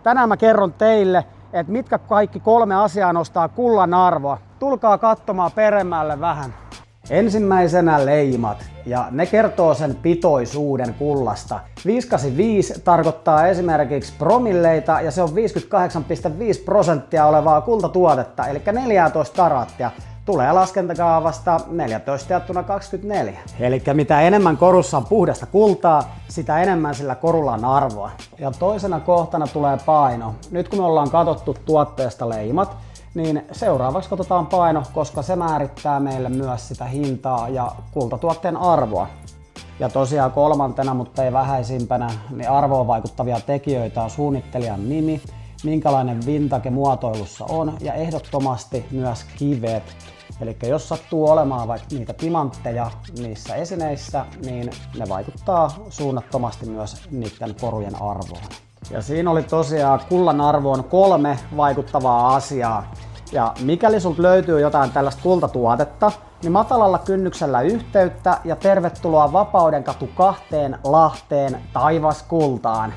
tänään mä kerron teille, että mitkä kaikki 3 asiaa nostaa kullan arvoa. Tulkaa katsomaan peremmälle vähän. Ensimmäisenä leimat, ja ne kertoo sen pitoisuuden kullasta. 585 tarkoittaa esimerkiksi promilleita, ja se on 58,5% olevaa kultatuotetta, eli 14 karaattia. Tulee laskentakaavasta 14/24. Eli mitä enemmän korussa on puhdasta kultaa, sitä enemmän sillä korulla on arvoa. Ja toisena kohtana tulee paino. Nyt kun me ollaan katsottu tuotteesta leimat, niin seuraavaksi katsotaan paino, koska se määrittää meille myös sitä hintaa ja kultatuotteen arvoa. Ja tosiaan kolmantena, mutta ei vähäisimpänä, niin arvoon vaikuttavia tekijöitä on suunnittelijan nimi, minkälainen vintage muotoilussa on ja ehdottomasti myös kivet. Eli jos sattuu olemaan vaikka niitä timantteja niissä esineissä, niin ne vaikuttaa suunnattomasti myös niiden korujen arvoon. Ja siinä oli tosiaan kullan arvoon 3 vaikuttavaa asiaa. Ja mikäli sulta löytyy jotain tällaista kultatuotetta, niin matalalla kynnyksellä yhteyttä ja tervetuloa Vapaudenkatu 2 Lahteen taivaskultaan.